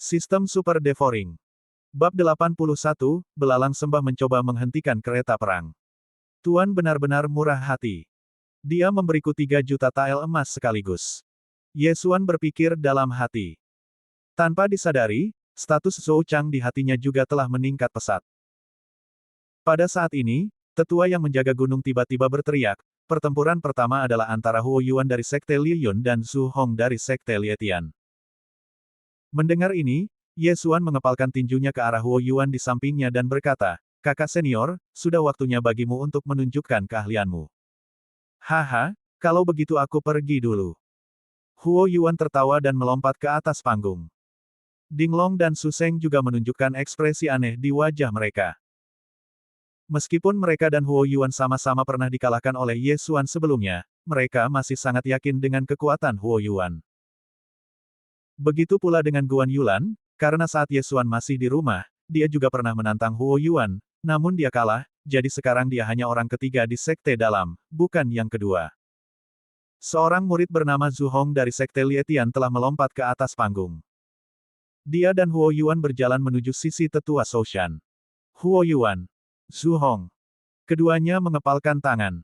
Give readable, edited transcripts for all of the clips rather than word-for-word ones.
Sistem Super Devouring. Bab 81, Belalang Sembah mencoba menghentikan kereta perang. Tuan benar-benar murah hati. Dia memberiku 3 juta tael emas sekaligus. Yesuan berpikir dalam hati. Tanpa disadari, status Zhou Chang di hatinya juga telah meningkat pesat. Pada saat ini, tetua yang menjaga gunung tiba-tiba berteriak, pertempuran pertama adalah antara Huo Yuan dari Sekte Liu Yun dan Zhu Hong dari Sekte Lietian. Mendengar ini, Yesuan mengepalkan tinjunya ke arah Huo Yuan di sampingnya dan berkata, "Kakak senior, sudah waktunya bagimu untuk menunjukkan keahlianmu." "Haha, kalau begitu aku pergi dulu." Huo Yuan tertawa dan melompat ke atas panggung. Dinglong dan Su Seng juga menunjukkan ekspresi aneh di wajah mereka. Meskipun mereka dan Huo Yuan sama-sama pernah dikalahkan oleh Yesuan sebelumnya, mereka masih sangat yakin dengan kekuatan Huo Yuan. Begitu pula dengan Guan Yulan, karena saat Yesuan masih di rumah, dia juga pernah menantang Huo Yuan, namun dia kalah, jadi sekarang dia hanya orang ketiga di Sekte Dalam, bukan yang kedua. Seorang murid bernama Zhu Hong dari Sekte Lietian telah melompat ke atas panggung. Dia dan Huo Yuan berjalan menuju sisi tetua Soushan. Huo Yuan, Zhu Hong. Keduanya mengepalkan tangan.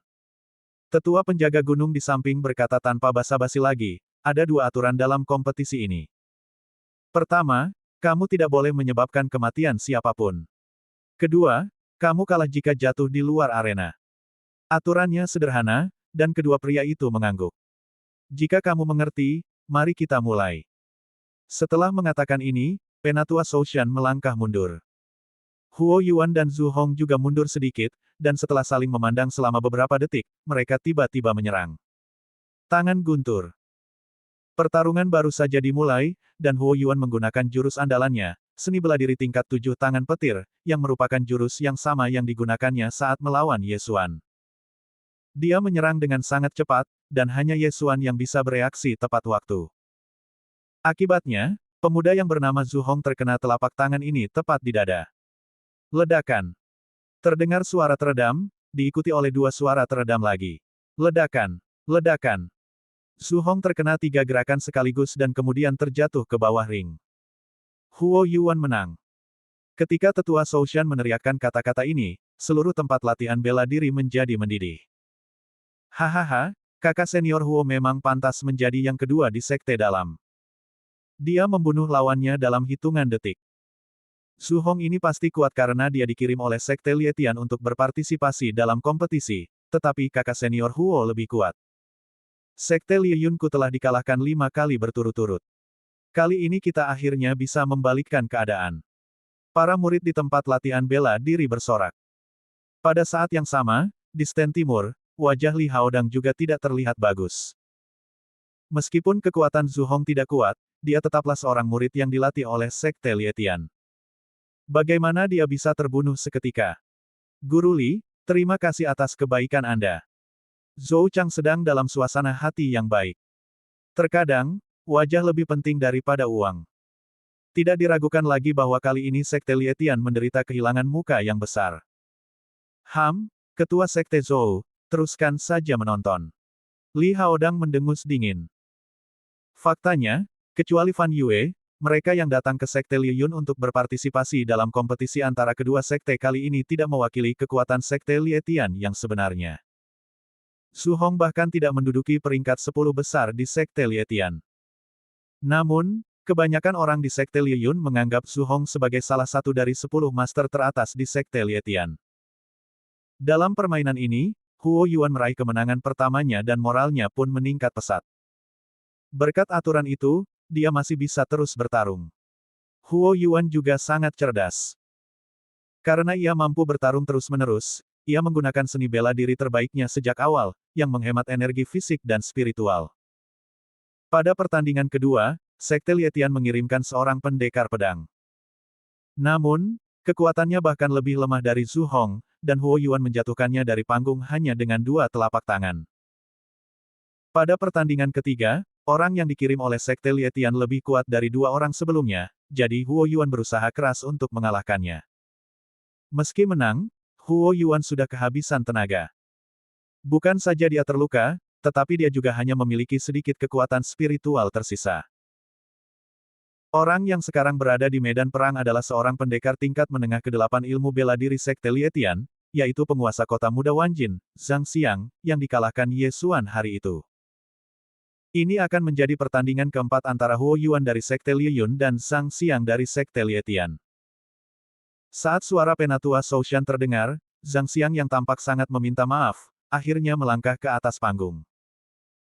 Tetua penjaga gunung di samping berkata tanpa basa-basi lagi, ada 2 aturan dalam kompetisi ini. Pertama, kamu tidak boleh menyebabkan kematian siapapun. Kedua, kamu kalah jika jatuh di luar arena. Aturannya sederhana, dan kedua pria itu mengangguk. Jika kamu mengerti, mari kita mulai. Setelah mengatakan ini, Penatua Soushan melangkah mundur. Huo Yuan dan Zhu Hong juga mundur sedikit, dan setelah saling memandang selama beberapa detik, mereka tiba-tiba menyerang. Tangan guntur. Pertarungan baru saja dimulai, dan Huo Yuan menggunakan jurus andalannya, seni bela diri tingkat 7 tangan petir, yang merupakan jurus yang sama yang digunakannya saat melawan Yesuan. Dia menyerang dengan sangat cepat, dan hanya Yesuan yang bisa bereaksi tepat waktu. Akibatnya, pemuda yang bernama Zhu Hong terkena telapak tangan ini tepat di dada. Ledakan. Terdengar suara teredam, diikuti oleh 2 suara teredam lagi. Ledakan. Ledakan. Zhu Hong terkena 3 gerakan sekaligus dan kemudian terjatuh ke bawah ring. Huo Yuan menang. Ketika tetua Soushan meneriakkan kata-kata ini, seluruh tempat latihan bela diri menjadi mendidih. Hahaha, kakak senior Huo memang pantas menjadi yang kedua di Sekte Dalam. Dia membunuh lawannya dalam hitungan detik. Zhu Hong ini pasti kuat karena dia dikirim oleh Sekte Lietian untuk berpartisipasi dalam kompetisi, tetapi kakak senior Huo lebih kuat. Sekte Liu Yunku telah dikalahkan 5 kali berturut-turut. Kali ini kita akhirnya bisa membalikkan keadaan. Para murid di tempat latihan bela diri bersorak. Pada saat yang sama, di stand timur, wajah Li Haodang juga tidak terlihat bagus. Meskipun kekuatan Zhu Hong tidak kuat, dia tetaplah seorang murid yang dilatih oleh Sekte Lietian. Bagaimana dia bisa terbunuh seketika? Guru Li, terima kasih atas kebaikan Anda. Zhou Chang sedang dalam suasana hati yang baik. Terkadang, wajah lebih penting daripada uang. Tidak diragukan lagi bahwa kali ini Sekte Lietian menderita kehilangan muka yang besar. Ketua Sekte Zhou, teruskan saja menonton. Li Haodang mendengus dingin. Faktanya, kecuali Fan Yue, mereka yang datang ke Sekte Liu Yun untuk berpartisipasi dalam kompetisi antara kedua sekte kali ini tidak mewakili kekuatan Sekte Lietian yang sebenarnya. Zhu Hong bahkan tidak menduduki peringkat 10 besar di Sekte Lietian. Namun, kebanyakan orang di Sekte Liu Yun menganggap Zhu Hong sebagai salah satu dari 10 master teratas di Sekte Lietian. Dalam permainan ini, Huo Yuan meraih kemenangan pertamanya dan moralnya pun meningkat pesat. Berkat aturan itu, dia masih bisa terus bertarung. Huo Yuan juga sangat cerdas. Karena ia mampu bertarung terus-menerus, ia menggunakan seni bela diri terbaiknya sejak awal, yang menghemat energi fisik dan spiritual. Pada pertandingan kedua, Sekte Lietian mengirimkan seorang pendekar pedang. Namun, kekuatannya bahkan lebih lemah dari Zhu Hong, dan Huo Yuan menjatuhkannya dari panggung hanya dengan 2 telapak tangan. Pada pertandingan ketiga, orang yang dikirim oleh Sekte Lietian lebih kuat dari 2 orang sebelumnya, jadi Huo Yuan berusaha keras untuk mengalahkannya. Meski menang, Huo Yuan sudah kehabisan tenaga. Bukan saja dia terluka, tetapi dia juga hanya memiliki sedikit kekuatan spiritual tersisa. Orang yang sekarang berada di medan perang adalah seorang pendekar tingkat menengah ke-8 ilmu bela diri Sekte Lietian, yaitu penguasa kota muda Wanjin, Zhang Xiang, yang dikalahkan Ye Xuan hari itu. Ini akan menjadi pertandingan keempat antara Huo Yuan dari Sekte Liyun dan Zhang Xiang dari Sekte Lietian. Saat suara penatua Soushan terdengar, Zhang Xiang yang tampak sangat meminta maaf, akhirnya melangkah ke atas panggung.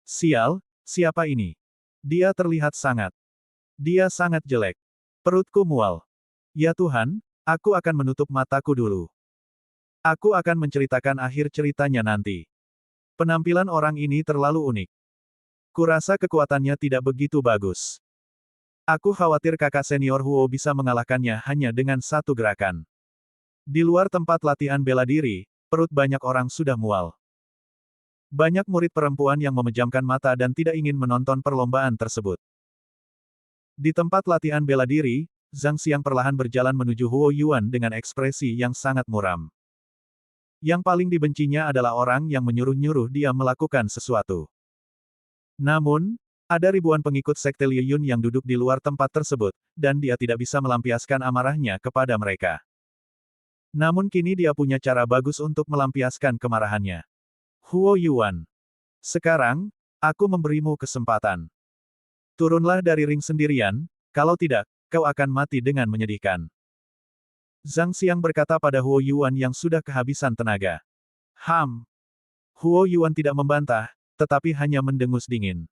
Sial, siapa ini? Dia terlihat sangat. Dia sangat jelek. Perutku mual. Ya Tuhan, aku akan menutup mataku dulu. Aku akan menceritakan akhir ceritanya nanti. Penampilan orang ini terlalu unik. Kurasa kekuatannya tidak begitu bagus. Aku khawatir kakak senior Huo bisa mengalahkannya hanya dengan satu gerakan. Di luar tempat latihan bela diri, perut banyak orang sudah mual. Banyak murid perempuan yang memejamkan mata dan tidak ingin menonton perlombaan tersebut. Di tempat latihan bela diri, Zhang Xiang perlahan berjalan menuju Huo Yuan dengan ekspresi yang sangat muram. Yang paling dibencinya adalah orang yang menyuruh-nyuruh dia melakukan sesuatu. Namun, ada ribuan pengikut Sekte Liyun yang duduk di luar tempat tersebut, dan dia tidak bisa melampiaskan amarahnya kepada mereka. Namun kini dia punya cara bagus untuk melampiaskan kemarahannya. Huo Yuan. Sekarang, aku memberimu kesempatan. Turunlah dari ring sendirian, kalau tidak, kau akan mati dengan menyedihkan. Zhang Xiang berkata pada Huo Yuan yang sudah kehabisan tenaga. Huo Yuan tidak membantah, tetapi hanya mendengus dingin.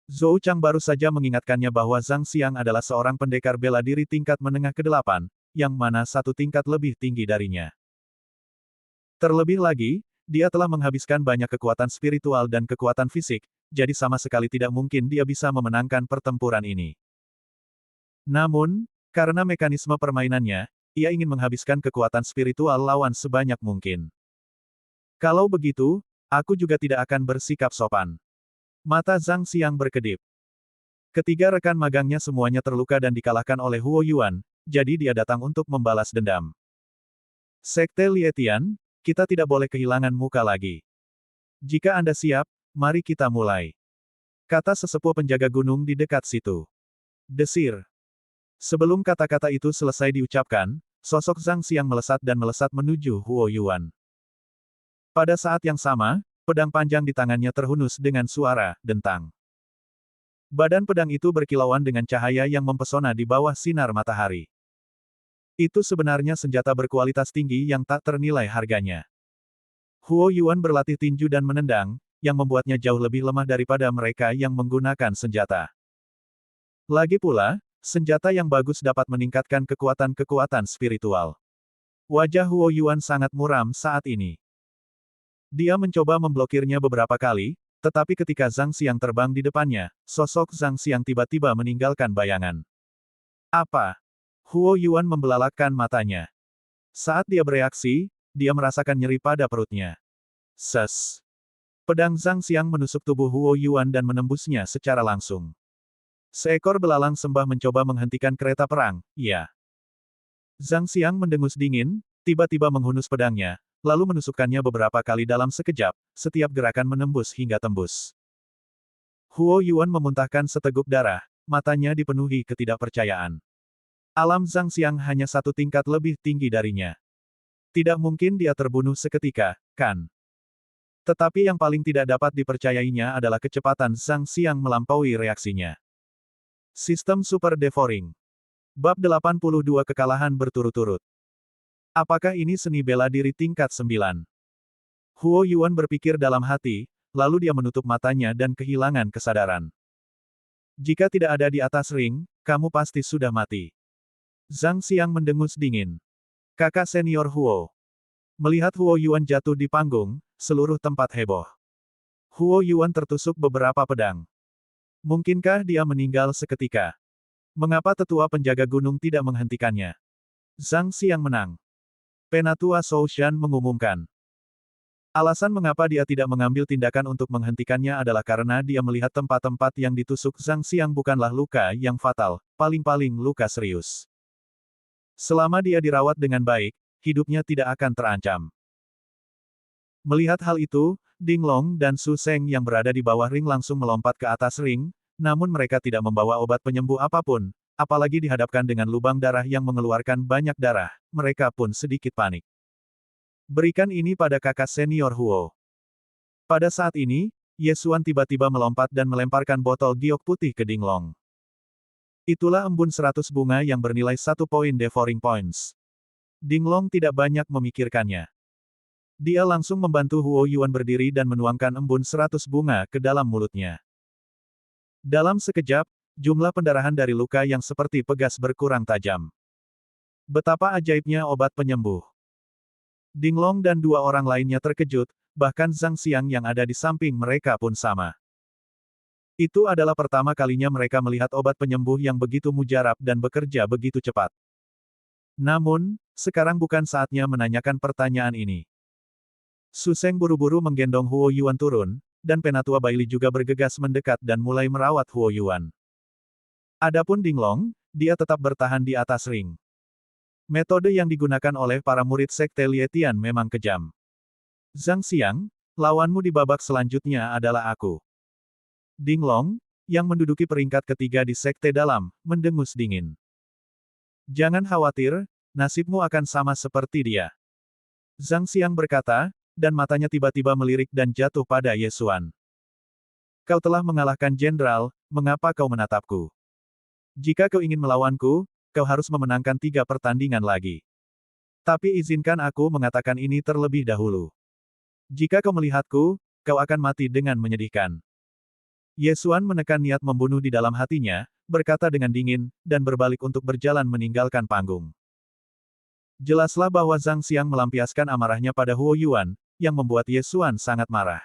Zhou Chang baru saja mengingatkannya bahwa Zhang Xiang adalah seorang pendekar bela diri tingkat menengah ke-8, yang mana satu tingkat lebih tinggi darinya. Terlebih lagi, dia telah menghabiskan banyak kekuatan spiritual dan kekuatan fisik, jadi sama sekali tidak mungkin dia bisa memenangkan pertempuran ini. Namun, karena mekanisme permainannya, ia ingin menghabiskan kekuatan spiritual lawan sebanyak mungkin. Kalau begitu, aku juga tidak akan bersikap sopan. Mata Zhang Xiang berkedip. Ketiga rekan magangnya semuanya terluka dan dikalahkan oleh Huo Yuan, jadi dia datang untuk membalas dendam. Sekte Lietian, kita tidak boleh kehilangan muka lagi. Jika Anda siap, mari kita mulai. Kata sesepuh penjaga gunung di dekat situ. Desir. Sebelum kata-kata itu selesai diucapkan, sosok Zhang Xiang melesat dan melesat menuju Huo Yuan. Pada saat yang sama, pedang panjang di tangannya terhunus dengan suara dentang. Badan pedang itu berkilauan dengan cahaya yang mempesona di bawah sinar matahari. Itu sebenarnya senjata berkualitas tinggi yang tak ternilai harganya. Huo Yuan berlatih tinju dan menendang, yang membuatnya jauh lebih lemah daripada mereka yang menggunakan senjata. Lagi pula, senjata yang bagus dapat meningkatkan kekuatan-kekuatan spiritual. Wajah Huo Yuan sangat muram saat ini. Dia mencoba memblokirnya beberapa kali, tetapi ketika Zhang Xiang terbang di depannya, sosok Zhang Xiang tiba-tiba meninggalkan bayangan. Apa? Huo Yuan membelalakkan matanya. Saat dia bereaksi, dia merasakan nyeri pada perutnya. Ses. Pedang Zhang Xiang menusuk tubuh Huo Yuan dan menembusnya secara langsung. Seekor belalang sembah mencoba menghentikan kereta perang, ya. Zhang Xiang mendengus dingin, tiba-tiba menghunus pedangnya, lalu menusukkannya beberapa kali dalam sekejap, setiap gerakan menembus hingga tembus. Huo Yuan memuntahkan seteguk darah, matanya dipenuhi ketidakpercayaan. Alam Zhang Xiang hanya satu tingkat lebih tinggi darinya. Tidak mungkin dia terbunuh seketika, kan? Tetapi yang paling tidak dapat dipercayainya adalah kecepatan Zhang Xiang melampaui reaksinya. Sistem Super Devouring. Bab 82 Kekalahan berturut-turut. Apakah ini seni bela diri tingkat 9? Huo Yuan berpikir dalam hati, lalu dia menutup matanya dan kehilangan kesadaran. Jika tidak ada di atas ring, kamu pasti sudah mati. Zhang Xiang mendengus dingin. Kakak senior Huo. Melihat Huo Yuan jatuh di panggung, seluruh tempat heboh. Huo Yuan tertusuk beberapa pedang. Mungkinkah dia meninggal seketika? Mengapa tetua penjaga gunung tidak menghentikannya? Zhang Xiang menang. Penatua Soushan mengumumkan. Alasan mengapa dia tidak mengambil tindakan untuk menghentikannya adalah karena dia melihat tempat-tempat yang ditusuk Zhang Xiang bukanlah luka yang fatal, paling-paling luka serius. Selama dia dirawat dengan baik, hidupnya tidak akan terancam. Melihat hal itu, Ding Long dan Su Seng yang berada di bawah ring langsung melompat ke atas ring, namun mereka tidak membawa obat penyembuh apapun, apalagi dihadapkan dengan lubang darah yang mengeluarkan banyak darah, mereka pun sedikit panik. Berikan ini pada kakak senior Huo. Pada saat ini, Ye Xuan tiba-tiba melompat dan melemparkan botol giok putih ke Dinglong. Itulah embun 100 bunga yang bernilai 1 poin devouring points. Dinglong tidak banyak memikirkannya. Dia langsung membantu Huo Yuan berdiri dan menuangkan embun 100 bunga ke dalam mulutnya. Dalam sekejap, jumlah pendarahan dari luka yang seperti pegas berkurang tajam. Betapa ajaibnya obat penyembuh. Dinglong dan dua orang lainnya terkejut, bahkan Zhang Xiang yang ada di samping mereka pun sama. Itu adalah pertama kalinya mereka melihat obat penyembuh yang begitu mujarab dan bekerja begitu cepat. Namun, sekarang bukan saatnya menanyakan pertanyaan ini. Su Seng buru-buru menggendong Huo Yuan turun, dan Penatua Baili juga bergegas mendekat dan mulai merawat Huo Yuan. Adapun Dinglong, dia tetap bertahan di atas ring. Metode yang digunakan oleh para murid Sekte Lietian memang kejam. Zhang Xiang, lawanmu di babak selanjutnya adalah aku. Dinglong, yang menduduki peringkat ketiga di Sekte Dalam, mendengus dingin. Jangan khawatir, nasibmu akan sama seperti dia. Zhang Xiang berkata, dan matanya tiba-tiba melirik dan jatuh pada Ye Xuan. Kau telah mengalahkan jenderal, mengapa kau menatapku? Jika kau ingin melawanku, kau harus memenangkan 3 pertandingan lagi. Tapi izinkan aku mengatakan ini terlebih dahulu. Jika kau melihatku, kau akan mati dengan menyedihkan. Ye Xuan menekan niat membunuh di dalam hatinya, berkata dengan dingin, dan berbalik untuk berjalan meninggalkan panggung. Jelaslah bahwa Zhang Xiang melampiaskan amarahnya pada Huo Yuan, yang membuat Ye Xuan sangat marah.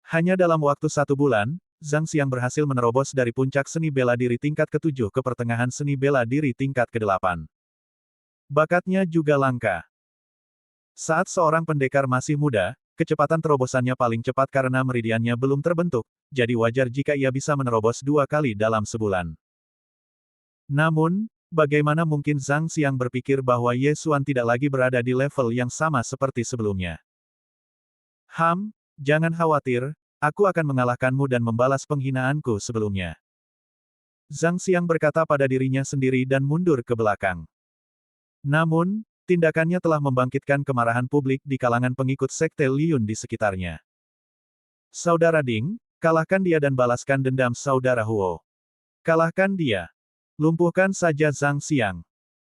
Hanya dalam waktu 1 bulan, Zhang Xiang berhasil menerobos dari puncak seni bela diri tingkat ke-7 ke pertengahan seni bela diri tingkat ke-8. Bakatnya juga langka. Saat seorang pendekar masih muda, kecepatan terobosannya paling cepat karena meridiannya belum terbentuk, jadi wajar jika ia bisa menerobos 2 kali dalam sebulan. Namun, bagaimana mungkin Zhang Xiang berpikir bahwa Ye Xuan tidak lagi berada di level yang sama seperti sebelumnya? Jangan khawatir, aku akan mengalahkanmu dan membalas penghinaanku sebelumnya. Zhang Xiang berkata pada dirinya sendiri dan mundur ke belakang. Namun, tindakannya telah membangkitkan kemarahan publik di kalangan pengikut Sekte Liyun di sekitarnya. Saudara Ding, kalahkan dia dan balaskan dendam Saudara Huo. Kalahkan dia. Lumpuhkan saja Zhang Xiang.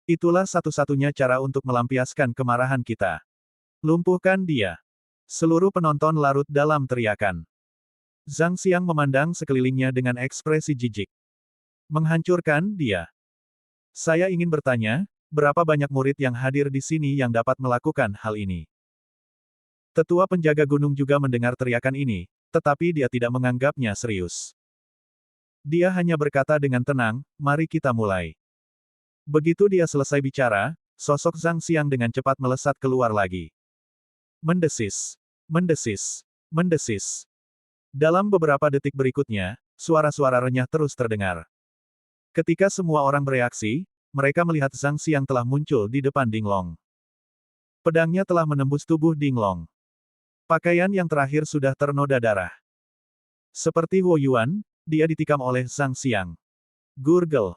Itulah satu-satunya cara untuk melampiaskan kemarahan kita. Lumpuhkan dia. Seluruh penonton larut dalam teriakan. Zhang Xiang memandang sekelilingnya dengan ekspresi jijik. Menghancurkan dia. Saya ingin bertanya, berapa banyak murid yang hadir di sini yang dapat melakukan hal ini? Tetua penjaga gunung juga mendengar teriakan ini, tetapi dia tidak menganggapnya serius. Dia hanya berkata dengan tenang, mari kita mulai. Begitu dia selesai bicara, sosok Zhang Xiang dengan cepat melesat keluar lagi. Mendesis. Mendesis. Mendesis. Dalam beberapa detik berikutnya, suara-suara renyah terus terdengar. Ketika semua orang bereaksi, mereka melihat Zhang Xiang telah muncul di depan Dinglong. Pedangnya telah menembus tubuh Dinglong. Pakaian yang terakhir sudah ternoda darah. Seperti Huo Yuan, dia ditikam oleh Zhang Xiang. Gurgel.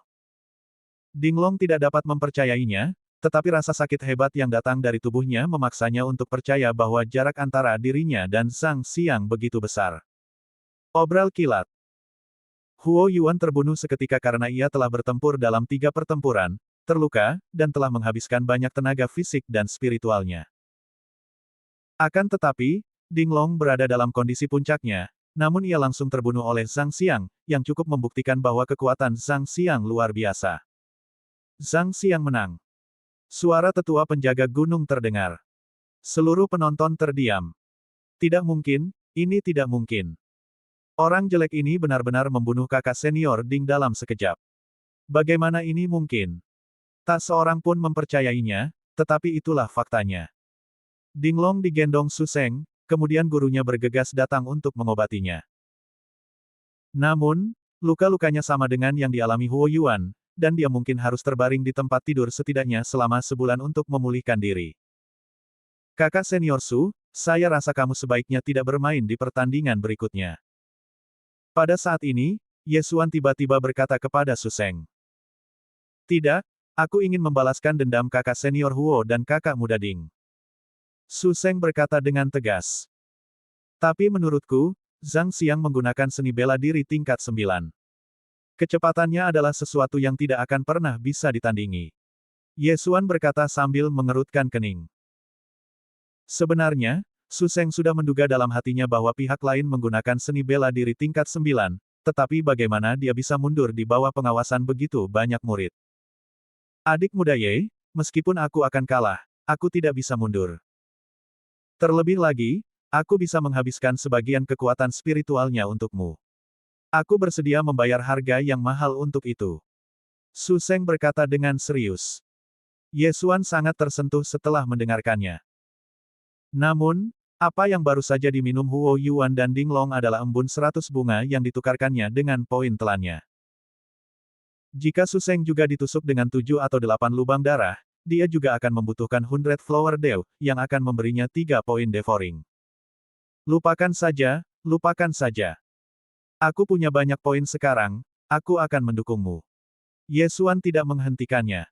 Dinglong tidak dapat mempercayainya, tetapi rasa sakit hebat yang datang dari tubuhnya memaksanya untuk percaya bahwa jarak antara dirinya dan Zhang Xiang begitu besar. Obral kilat. Huo Yuan terbunuh seketika karena ia telah bertempur dalam 3 pertempuran, terluka, dan telah menghabiskan banyak tenaga fisik dan spiritualnya. Akan tetapi, Dinglong berada dalam kondisi puncaknya, namun ia langsung terbunuh oleh Zhang Xiang, yang cukup membuktikan bahwa kekuatan Zhang Xiang luar biasa. Zhang Xiang menang. Suara tetua penjaga gunung terdengar. Seluruh penonton terdiam. Tidak mungkin, ini tidak mungkin. Orang jelek ini benar-benar membunuh kakak senior Ding dalam sekejap. Bagaimana ini mungkin? Tak seorang pun mempercayainya, tetapi itulah faktanya. Dinglong digendong Su Seng, kemudian gurunya bergegas datang untuk mengobatinya. Namun, luka-lukanya sama dengan yang dialami Huo Yuan, dan dia mungkin harus terbaring di tempat tidur setidaknya selama sebulan untuk memulihkan diri. Kakak senior Su, saya rasa kamu sebaiknya tidak bermain di pertandingan berikutnya. Pada saat ini, Ye Xuan tiba-tiba berkata kepada Su Seng. Tidak, aku ingin membalaskan dendam kakak senior Huo dan kakak muda Ding. Su Seng berkata dengan tegas. Tapi menurutku, Zhang Xiang menggunakan seni bela diri tingkat 9. Kecepatannya adalah sesuatu yang tidak akan pernah bisa ditandingi. Ye Xuan berkata sambil mengerutkan kening. Sebenarnya, Su Seng sudah menduga dalam hatinya bahwa pihak lain menggunakan seni bela diri tingkat 9, tetapi bagaimana dia bisa mundur di bawah pengawasan begitu banyak murid. Adik muda Ye, meskipun aku akan kalah, aku tidak bisa mundur. Terlebih lagi, aku bisa menghabiskan sebagian kekuatan spiritualnya untukmu. Aku bersedia membayar harga yang mahal untuk itu. Su Seng berkata dengan serius. Ye Xuan sangat tersentuh setelah mendengarkannya. Namun, apa yang baru saja diminum Huo Yuan dan Ding Long adalah embun 100 bunga yang ditukarkannya dengan poin telannya. Jika Su Seng juga ditusuk dengan 7 atau 8 lubang darah, dia juga akan membutuhkan 100 Flower Dew, yang akan memberinya 3 poin devouring. Lupakan saja, lupakan saja. Aku punya banyak poin sekarang, aku akan mendukungmu. Ye Xuan tidak menghentikannya.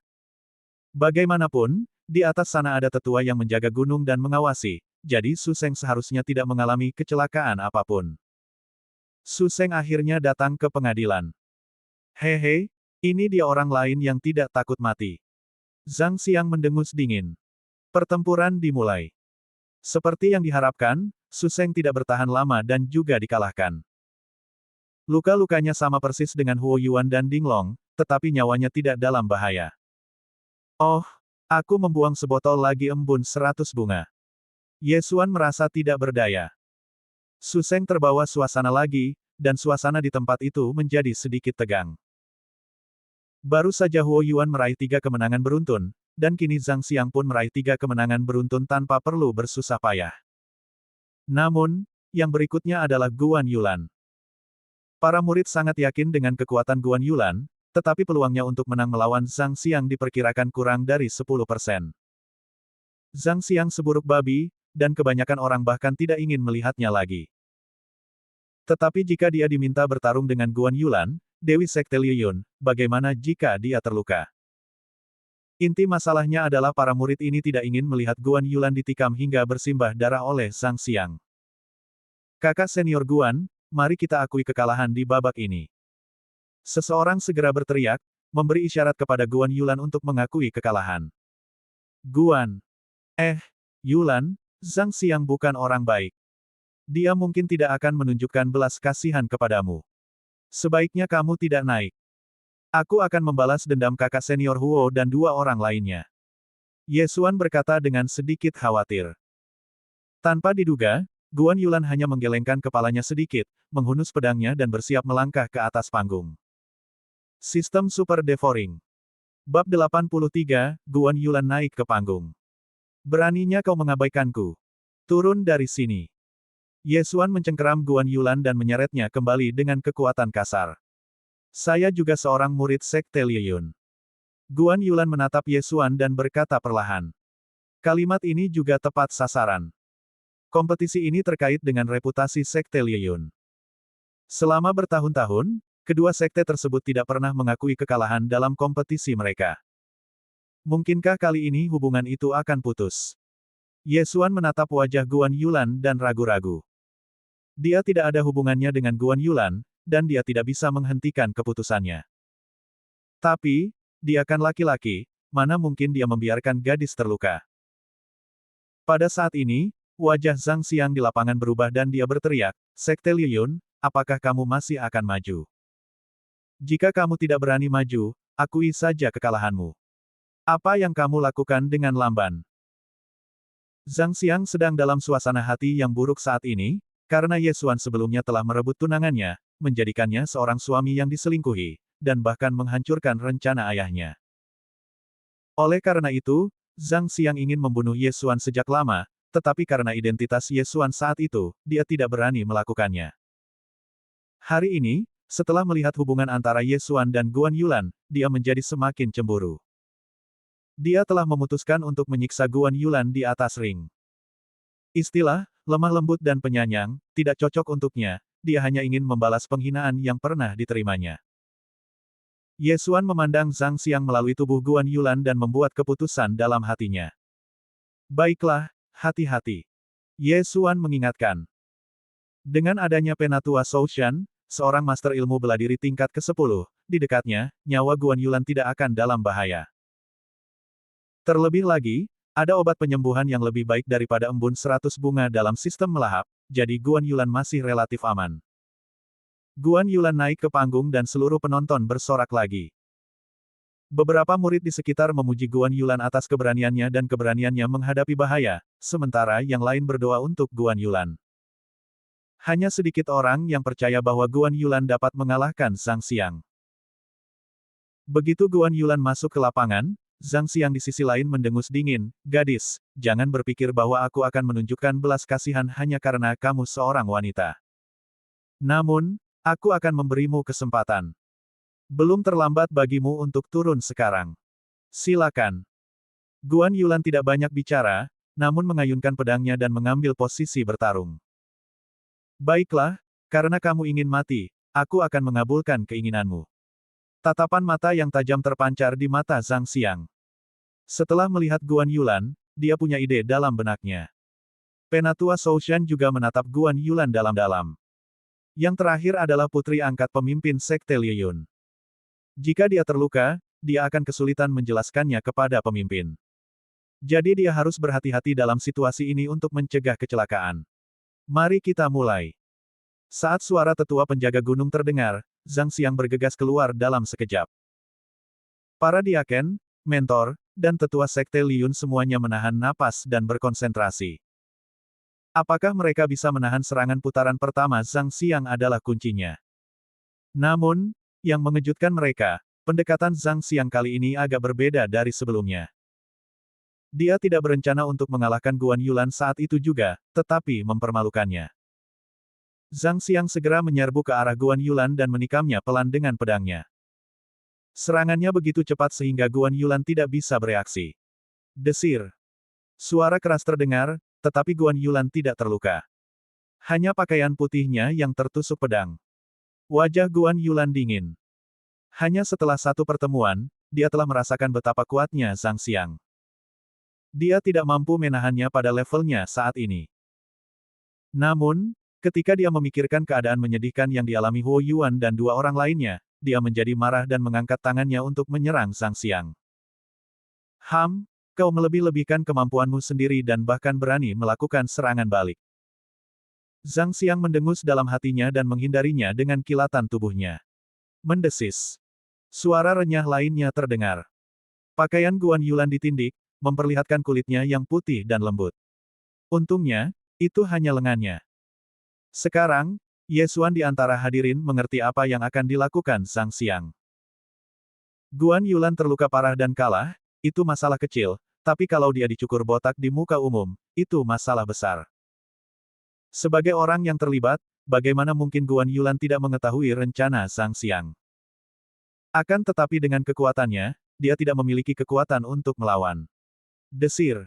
Bagaimanapun, di atas sana ada tetua yang menjaga gunung dan mengawasi, jadi Su Seng seharusnya tidak mengalami kecelakaan apapun. Su Seng akhirnya datang ke pengadilan. Hehe, ini dia orang lain yang tidak takut mati. Zhang Xiang mendengus dingin. Pertempuran dimulai. Seperti yang diharapkan, Su Seng tidak bertahan lama dan juga dikalahkan. Luka-lukanya sama persis dengan Huo Yuan dan Ding Long, tetapi nyawanya tidak dalam bahaya. Oh, aku membuang sebotol lagi embun 100 bunga. Ye Xuan merasa tidak berdaya. Su Seng terbawa suasana lagi, dan suasana di tempat itu menjadi sedikit tegang. Baru saja Huo Yuan meraih 3 kemenangan beruntun, dan kini Zhang Xiang pun meraih 3 kemenangan beruntun tanpa perlu bersusah payah. Namun, yang berikutnya adalah Guan Yulan. Para murid sangat yakin dengan kekuatan Guan Yulan, tetapi peluangnya untuk menang melawan Zhang Xiang diperkirakan kurang dari 10%. Zhang Xiang seburuk babi, dan kebanyakan orang bahkan tidak ingin melihatnya lagi. Tetapi jika dia diminta bertarung dengan Guan Yulan, Dewi Sekte Liu Yun, bagaimana jika dia terluka? Inti masalahnya adalah para murid ini tidak ingin melihat Guan Yulan ditikam hingga bersimbah darah oleh Zhang Xiang. Kakak senior Guan, mari kita akui kekalahan di babak ini. Seseorang segera berteriak, memberi isyarat kepada Guan Yulan untuk mengakui kekalahan. Guan. Yulan, Zhang Xiang bukan orang baik. Dia mungkin tidak akan menunjukkan belas kasihan kepadamu. Sebaiknya kamu tidak naik. Aku akan membalas dendam kakak senior Huo dan 2 orang lainnya. Ye Xuan berkata dengan sedikit khawatir. Tanpa diduga, Guan Yulan hanya menggelengkan kepalanya sedikit, menghunus pedangnya dan bersiap melangkah ke atas panggung. Sistem Super Devouring. Bab 83, Guan Yulan naik ke panggung. Beraninya kau mengabaikanku. Turun dari sini. Ye Xuan mencengkeram Guan Yulan dan menyeretnya kembali dengan kekuatan kasar. Saya juga seorang murid Sekte Liu Yun. Guan Yulan menatap Ye Xuan dan berkata perlahan. Kalimat ini juga tepat sasaran. Kompetisi ini terkait dengan reputasi Sekte Liu Yun. Selama bertahun-tahun, kedua sekte tersebut tidak pernah mengakui kekalahan dalam kompetisi mereka. Mungkinkah kali ini hubungan itu akan putus? Ye Xuan menatap wajah Guan Yulan dan ragu-ragu. Dia tidak ada hubungannya dengan Guan Yulan, dan dia tidak bisa menghentikan keputusannya. Tapi, dia kan laki-laki, mana mungkin dia membiarkan gadis terluka. Pada saat ini, wajah Zhang Xiang di lapangan berubah dan dia berteriak, Sekte Liu Yun, apakah kamu masih akan maju? Jika kamu tidak berani maju, akui saja kekalahanmu. Apa yang kamu lakukan dengan lamban? Zhang Xiang sedang dalam suasana hati yang buruk saat ini, karena Ye Xuan sebelumnya telah merebut tunangannya, menjadikannya seorang suami yang diselingkuhi, dan bahkan menghancurkan rencana ayahnya. Oleh karena itu, Zhang Xiang ingin membunuh Ye Xuan sejak lama, tetapi karena identitas Ye Xuan saat itu, dia tidak berani melakukannya. Hari ini, setelah melihat hubungan antara Ye Xuan dan Guan Yulan, dia menjadi semakin cemburu. Dia telah memutuskan untuk menyiksa Guan Yulan di atas ring. Istilah, lemah lembut dan penyayang, tidak cocok untuknya, dia hanya ingin membalas penghinaan yang pernah diterimanya. Ye Xuan memandang Zhang Xiang melalui tubuh Guan Yulan dan membuat keputusan dalam hatinya. Baiklah, hati-hati. Ye Xuan mengingatkan. Dengan adanya Penatua Soushan, seorang master ilmu bela diri tingkat ke-10, di dekatnya, nyawa Guan Yulan tidak akan dalam bahaya. Terlebih lagi, ada obat penyembuhan yang lebih baik daripada embun 100 bunga dalam sistem melahap, jadi Guan Yulan masih relatif aman. Guan Yulan naik ke panggung dan seluruh penonton bersorak lagi. Beberapa murid di sekitar memuji Guan Yulan atas keberaniannya dan keberaniannya menghadapi bahaya, sementara yang lain berdoa untuk Guan Yulan. Hanya sedikit orang yang percaya bahwa Guan Yulan dapat mengalahkan Zhang Xiang. Begitu Guan Yulan masuk ke lapangan, Zhang Xiang di sisi lain mendengus dingin, "Gadis, jangan berpikir bahwa aku akan menunjukkan belas kasihan hanya karena kamu seorang wanita. Namun, aku akan memberimu kesempatan. Belum terlambat bagimu untuk turun sekarang. Silakan." Guan Yulan tidak banyak bicara, namun mengayunkan pedangnya dan mengambil posisi bertarung. "Baiklah, karena kamu ingin mati, aku akan mengabulkan keinginanmu." Tatapan mata yang tajam terpancar di mata Zhang Xiang. Setelah melihat Guan Yulan, dia punya ide dalam benaknya. Penatua Soushan juga menatap Guan Yulan dalam-dalam. Yang terakhir adalah putri angkat pemimpin Sekte Lieyun. Jika dia terluka, dia akan kesulitan menjelaskannya kepada pemimpin. Jadi dia harus berhati-hati dalam situasi ini untuk mencegah kecelakaan. Mari kita mulai. Saat suara tetua penjaga gunung terdengar, Zhang Xiang bergegas keluar dalam sekejap. Para diaken, mentor, dan tetua Sekte Liyun semuanya menahan napas dan berkonsentrasi. Apakah mereka bisa menahan serangan putaran pertama Zhang Xiang adalah kuncinya. Namun, yang mengejutkan mereka, pendekatan Zhang Xiang kali ini agak berbeda dari sebelumnya. Dia tidak berencana untuk mengalahkan Guan Yulan saat itu juga, tetapi mempermalukannya. Zhang Xiang segera menyerbu ke arah Guan Yulan dan menikamnya pelan dengan pedangnya. Serangannya begitu cepat sehingga Guan Yulan tidak bisa bereaksi. Desir. Suara keras terdengar, tetapi Guan Yulan tidak terluka. Hanya pakaian putihnya yang tertusuk pedang. Wajah Guan Yulan dingin. Hanya setelah satu pertemuan, dia telah merasakan betapa kuatnya Zhang Xiang. Dia tidak mampu menahannya pada levelnya saat ini. Namun, ketika dia memikirkan keadaan menyedihkan yang dialami Huo Yuan dan dua orang lainnya, dia menjadi marah dan mengangkat tangannya untuk menyerang Zhang Xiang. Kau melebih-lebihkan kemampuanmu sendiri dan bahkan berani melakukan serangan balik. Zhang Xiang mendengus dalam hatinya dan menghindarinya dengan kilatan tubuhnya. Mendesis. Suara renyah lainnya terdengar. Pakaian Guan Yulan ditindik, memperlihatkan kulitnya yang putih dan lembut. Untungnya, itu hanya lengannya. Sekarang, Ye Xuan di antara hadirin mengerti apa yang akan dilakukan Zhang Xiang. Guan Yulan terluka parah dan kalah, itu masalah kecil, tapi kalau dia dicukur botak di muka umum, itu masalah besar. Sebagai orang yang terlibat, bagaimana mungkin Guan Yulan tidak mengetahui rencana Zhang Xiang? Akan tetapi dengan kekuatannya, dia tidak memiliki kekuatan untuk melawan. Desir.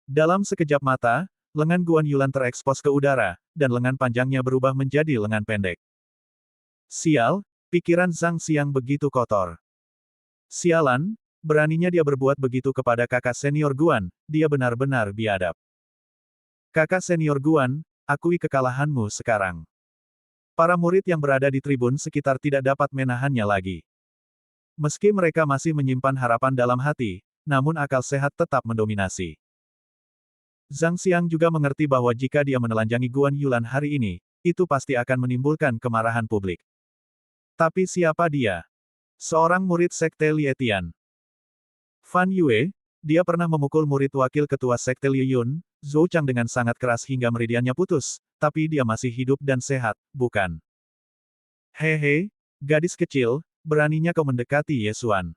Dalam sekejap mata, lengan Guan Yulan terekspos ke udara, dan lengan panjangnya berubah menjadi lengan pendek. Sial, pikiran Zhang Xiang begitu kotor. Sialan, beraninya dia berbuat begitu kepada kakak senior Guan, dia benar-benar biadab. Kakak senior Guan, akui kekalahanmu sekarang. Para murid yang berada di tribun sekitar tidak dapat menahannya lagi. Meski mereka masih menyimpan harapan dalam hati, namun akal sehat tetap mendominasi. Zhang Xiang juga mengerti bahwa jika dia menelanjangi Guan Yulan hari ini, itu pasti akan menimbulkan kemarahan publik. Tapi siapa dia? Seorang murid Sekte Lietian. Fan Yue, dia pernah memukul murid wakil ketua Sekte Lieyun, Zhou Chang dengan sangat keras hingga meridiannya putus, tapi dia masih hidup dan sehat, bukan? Hehe, gadis kecil, beraninya kau mendekati Ye Xuan.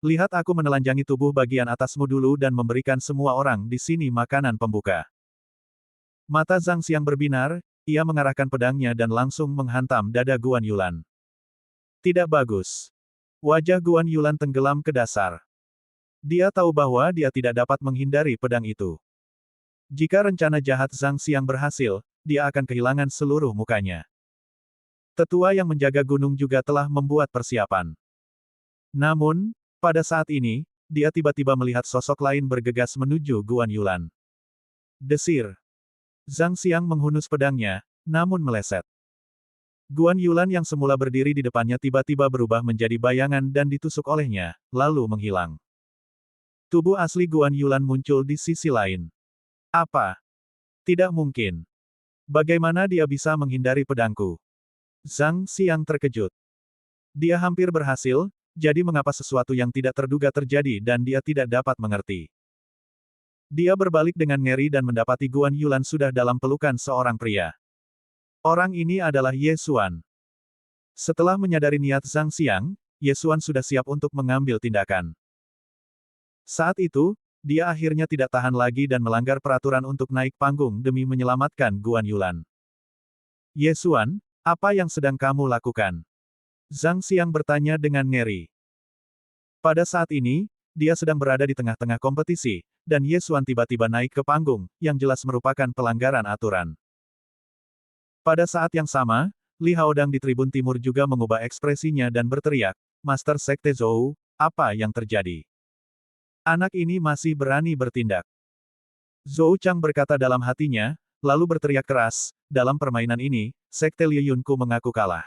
Lihat aku menelanjangi tubuh bagian atasmu dulu dan memberikan semua orang di sini makanan pembuka. Mata Zhang Xiang berbinar, ia mengarahkan pedangnya dan langsung menghantam dada Guan Yulan. Tidak bagus. Wajah Guan Yulan tenggelam ke dasar. Dia tahu bahwa dia tidak dapat menghindari pedang itu. Jika rencana jahat Zhang Xiang berhasil, dia akan kehilangan seluruh mukanya. Tetua yang menjaga gunung juga telah membuat persiapan. Namun, pada saat ini, dia tiba-tiba melihat sosok lain bergegas menuju Guan Yulan. Desir. Zhang Xiang menghunus pedangnya, namun meleset. Guan Yulan yang semula berdiri di depannya tiba-tiba berubah menjadi bayangan dan ditusuk olehnya, lalu menghilang. Tubuh asli Guan Yulan muncul di sisi lain. Apa? Tidak mungkin. Bagaimana dia bisa menghindari pedangku? Zhang Xiang terkejut. Dia hampir berhasil, jadi mengapa sesuatu yang tidak terduga terjadi dan dia tidak dapat mengerti? Dia berbalik dengan ngeri dan mendapati Guan Yulan sudah dalam pelukan seorang pria. Orang ini adalah Ye Xuan. Setelah menyadari niat Zhang Xiang, Ye Xuan sudah siap untuk mengambil tindakan. Saat itu, dia akhirnya tidak tahan lagi dan melanggar peraturan untuk naik panggung demi menyelamatkan Guan Yulan. Ye Xuan, apa yang sedang kamu lakukan? Zhang Xiang bertanya dengan ngeri. Pada saat ini, dia sedang berada di tengah-tengah kompetisi, dan Ye Xuan tiba-tiba naik ke panggung, yang jelas merupakan pelanggaran aturan. Pada saat yang sama, Li Haodang di tribun timur juga mengubah ekspresinya dan berteriak, Master Sekte Zhou, apa yang terjadi? Anak ini masih berani bertindak. Zhou Chang berkata dalam hatinya, lalu berteriak keras, dalam permainan ini, Sekte Liu Yunku mengaku kalah.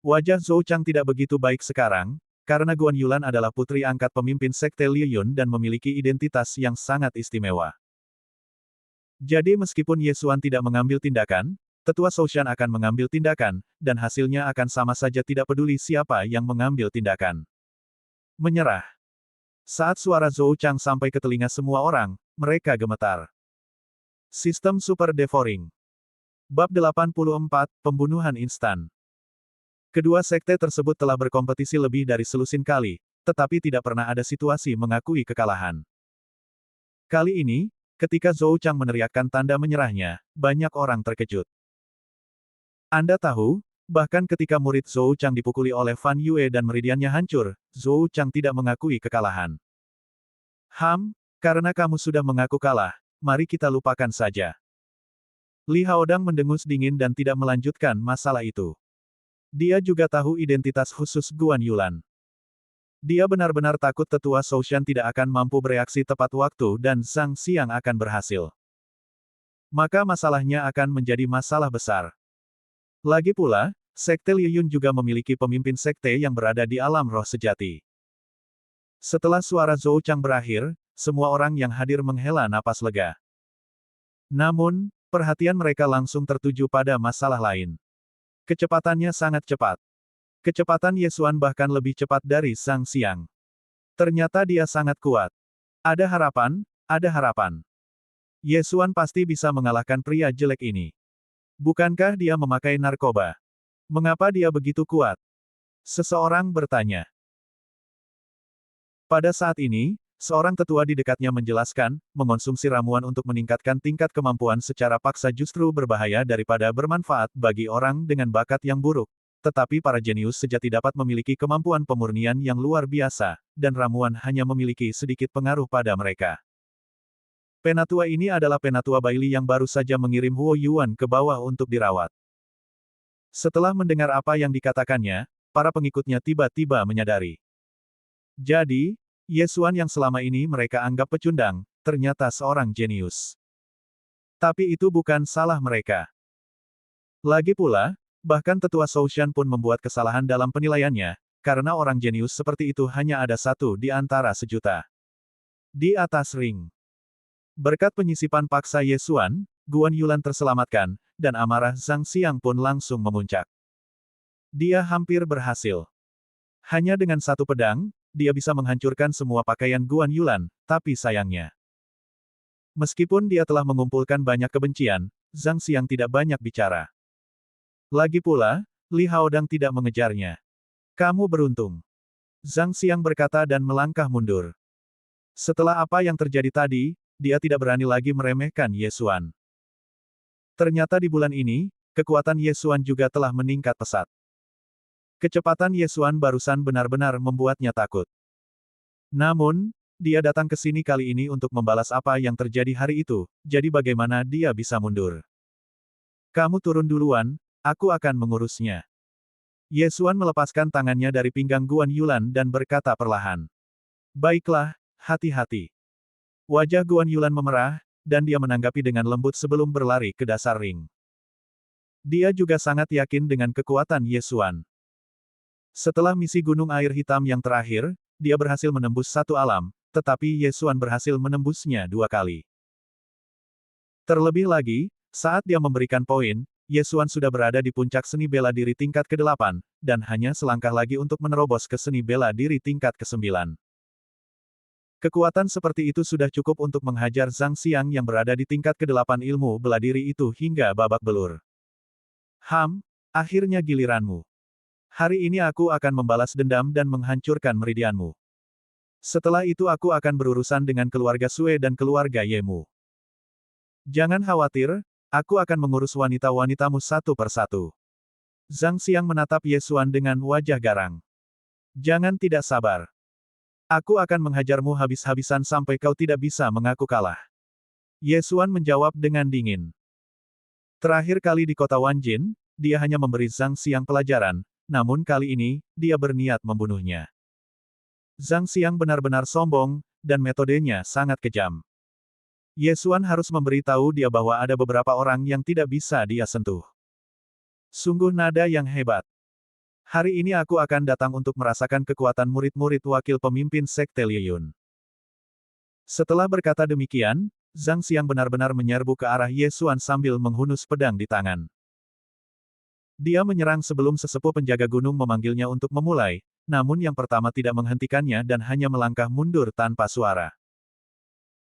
Wajah Zhou Chang tidak begitu baik sekarang, karena Guan Yulan adalah putri angkat pemimpin Sekte Liu Yun dan memiliki identitas yang sangat istimewa. Jadi meskipun Ye Xuan tidak mengambil tindakan, Tetua Soushan akan mengambil tindakan, dan hasilnya akan sama saja tidak peduli siapa yang mengambil tindakan. Menyerah. Saat suara Zhou Chang sampai ke telinga semua orang, mereka gemetar. Sistem Super Devouring. Bab 84, Pembunuhan Instan. Kedua sekte tersebut telah berkompetisi lebih dari selusin kali, tetapi tidak pernah ada situasi mengakui kekalahan. Kali ini, ketika Zhou Chang meneriakkan tanda menyerahnya, banyak orang terkejut. Anda tahu, bahkan ketika murid Zhou Chang dipukuli oleh Fan Yue dan meridiannya hancur, Zhou Chang tidak mengakui kekalahan. Karena kamu sudah mengaku kalah, mari kita lupakan saja. Li Haodang mendengus dingin dan tidak melanjutkan masalah itu. Dia juga tahu identitas khusus Guan Yulan. Dia benar-benar takut Tetua Soushan tidak akan mampu bereaksi tepat waktu dan Zhang Xiang akan berhasil. Maka masalahnya akan menjadi masalah besar. Lagi pula, Sekte Liu Yun juga memiliki pemimpin sekte yang berada di alam roh sejati. Setelah suara Zhou Chang berakhir, semua orang yang hadir menghela napas lega. Namun, perhatian mereka langsung tertuju pada masalah lain. Kecepatannya sangat cepat. Kecepatan Ye Xuan bahkan lebih cepat dari Zhang Xiang. Ternyata dia sangat kuat. Ada harapan, ada harapan. Ye Xuan pasti bisa mengalahkan pria jelek ini. Bukankah dia memakai narkoba? Mengapa dia begitu kuat? Seseorang bertanya. Pada saat ini, seorang tetua di dekatnya menjelaskan, mengonsumsi ramuan untuk meningkatkan tingkat kemampuan secara paksa justru berbahaya daripada bermanfaat bagi orang dengan bakat yang buruk. Tetapi para jenius sejati dapat memiliki kemampuan pemurnian yang luar biasa, dan ramuan hanya memiliki sedikit pengaruh pada mereka. Penatua ini adalah penatua Baili yang baru saja mengirim Huo Yuan ke bawah untuk dirawat. Setelah mendengar apa yang dikatakannya, para pengikutnya tiba-tiba menyadari. Jadi, Ye Xuan yang selama ini mereka anggap pecundang, ternyata seorang jenius. Tapi itu bukan salah mereka. Lagi pula, bahkan Tetua Soushan pun membuat kesalahan dalam penilaiannya, karena orang jenius seperti itu hanya ada satu di antara sejuta. Di atas ring. Berkat penyisipan paksa Ye Xuan, Guan Yulan terselamatkan, dan amarah Zhang Xiang pun langsung memuncak. Dia hampir berhasil. Hanya dengan satu pedang, dia bisa menghancurkan semua pakaian Guan Yulan, tapi sayangnya. Meskipun dia telah mengumpulkan banyak kebencian, Zhang Xiang tidak banyak bicara. Lagi pula, Li Haodang tidak mengejarnya. Kamu beruntung. Zhang Xiang berkata dan melangkah mundur. Setelah apa yang terjadi tadi, dia tidak berani lagi meremehkan Ye Xuan. Ternyata di bulan ini, kekuatan Ye Xuan juga telah meningkat pesat. Kecepatan Ye Xuan barusan benar-benar membuatnya takut. Namun, dia datang ke sini kali ini untuk membalas apa yang terjadi hari itu, jadi bagaimana dia bisa mundur? Kamu turun duluan, aku akan mengurusnya. Ye Xuan melepaskan tangannya dari pinggang Guan Yulan dan berkata perlahan. Baiklah, hati-hati. Wajah Guan Yulan memerah, dan dia menanggapi dengan lembut sebelum berlari ke dasar ring. Dia juga sangat yakin dengan kekuatan Ye Xuan. Setelah misi Gunung Air Hitam yang terakhir, dia berhasil menembus satu alam, tetapi Ye Xuan berhasil menembusnya 2 kali. Terlebih lagi, saat dia memberikan poin, Ye Xuan sudah berada di puncak seni bela diri tingkat ke-8, dan hanya selangkah lagi untuk menerobos ke seni bela diri tingkat ke-9. Kekuatan seperti itu sudah cukup untuk menghajar Zhang Xiang yang berada di tingkat ke-8 ilmu bela diri itu hingga babak belur. Akhirnya giliranmu. Hari ini aku akan membalas dendam dan menghancurkan meridianmu. Setelah itu aku akan berurusan dengan keluarga Sue dan keluarga Yemu. Jangan khawatir, aku akan mengurus wanita-wanitamu satu persatu. Zhang Xiang menatap Ye Xuan dengan wajah garang. Jangan tidak sabar. Aku akan menghajarmu habis-habisan sampai kau tidak bisa mengaku kalah. Ye Xuan menjawab dengan dingin. Terakhir kali di kota Wanjin, dia hanya memberi Zhang Xiang pelajaran, namun kali ini, dia berniat membunuhnya. Zhang Xiang benar-benar sombong, dan metodenya sangat kejam. Ye Xuan harus memberitahu dia bahwa ada beberapa orang yang tidak bisa dia sentuh. Sungguh nada yang hebat. Hari ini aku akan datang untuk merasakan kekuatan murid-murid wakil pemimpin Sekte Liyun. Setelah berkata demikian, Zhang Xiang benar-benar menyerbu ke arah Ye Xuan sambil menghunus pedang di tangan. Dia menyerang sebelum sesepuh penjaga gunung memanggilnya untuk memulai, namun yang pertama tidak menghentikannya dan hanya melangkah mundur tanpa suara.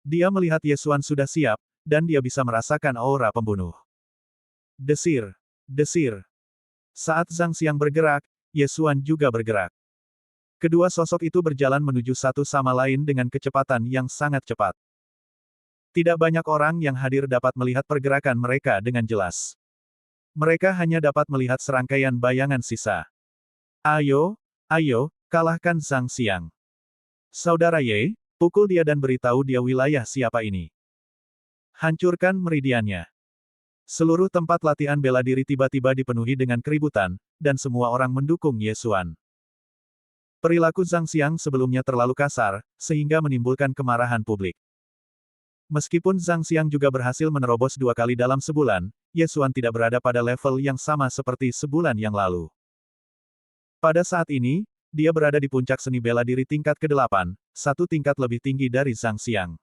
Dia melihat Ye Xuan sudah siap, dan dia bisa merasakan aura pembunuh. Desir. Desir. Saat Zhang Xiang bergerak, Ye Xuan juga bergerak. Kedua sosok itu berjalan menuju satu sama lain dengan kecepatan yang sangat cepat. Tidak banyak orang yang hadir dapat melihat pergerakan mereka dengan jelas. Mereka hanya dapat melihat serangkaian bayangan sisa. Ayo, kalahkan Zhang Xiang. Saudara Ye, pukul dia dan beritahu dia wilayah siapa ini. Hancurkan meridiannya. Seluruh tempat latihan bela diri tiba-tiba dipenuhi dengan keributan, dan semua orang mendukung Ye Xuan. Perilaku Zhang Xiang sebelumnya terlalu kasar, sehingga menimbulkan kemarahan publik. Meskipun Zhang Xiang juga berhasil menerobos 2 kali dalam sebulan, Ye Xuan tidak berada pada level yang sama seperti sebulan yang lalu. Pada saat ini, dia berada di puncak seni bela diri tingkat ke-8, satu tingkat lebih tinggi dari Zhang Xiang.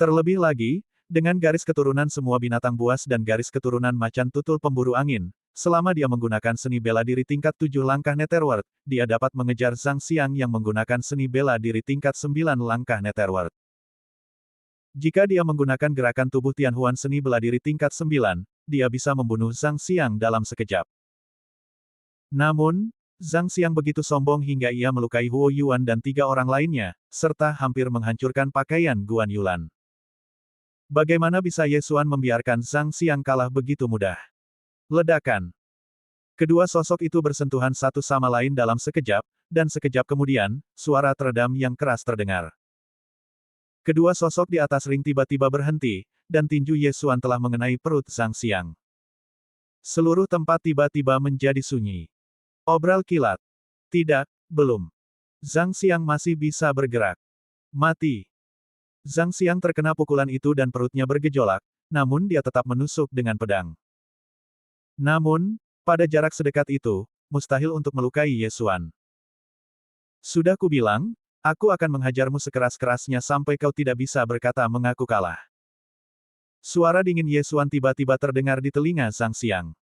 Terlebih lagi, dengan garis keturunan semua binatang buas dan garis keturunan macan tutul pemburu angin, selama dia menggunakan seni bela diri tingkat 7 langkah Netherworld, dia dapat mengejar Zhang Xiang yang menggunakan seni bela diri tingkat 9 langkah Netherworld. Jika dia menggunakan gerakan tubuh Tianhuan seni bela diri tingkat 9, dia bisa membunuh Zhang Xiang dalam sekejap. Namun, Zhang Xiang begitu sombong hingga ia melukai Huo Yuan dan 3 orang lainnya, serta hampir menghancurkan pakaian Guan Yulan. Bagaimana bisa Ye Xuan membiarkan Zhang Xiang kalah begitu mudah? Ledakan. Kedua sosok itu bersentuhan satu sama lain dalam sekejap, dan sekejap kemudian, suara teredam yang keras terdengar. Kedua sosok di atas ring tiba-tiba berhenti, dan tinju Ye Xuan telah mengenai perut Zhang Xiang. Seluruh tempat tiba-tiba menjadi sunyi. Obral kilat. Tidak, belum. Zhang Xiang masih bisa bergerak. Mati. Zhang Xiang terkena pukulan itu dan perutnya bergejolak, namun dia tetap menusuk dengan pedang. Namun, pada jarak sedekat itu, mustahil untuk melukai Ye Xuan. Sudah kubilang, aku akan menghajarmu sekeras-kerasnya sampai kau tidak bisa berkata mengaku kalah. Suara dingin Ye Xuan tiba-tiba terdengar di telinga Zhang Xiang.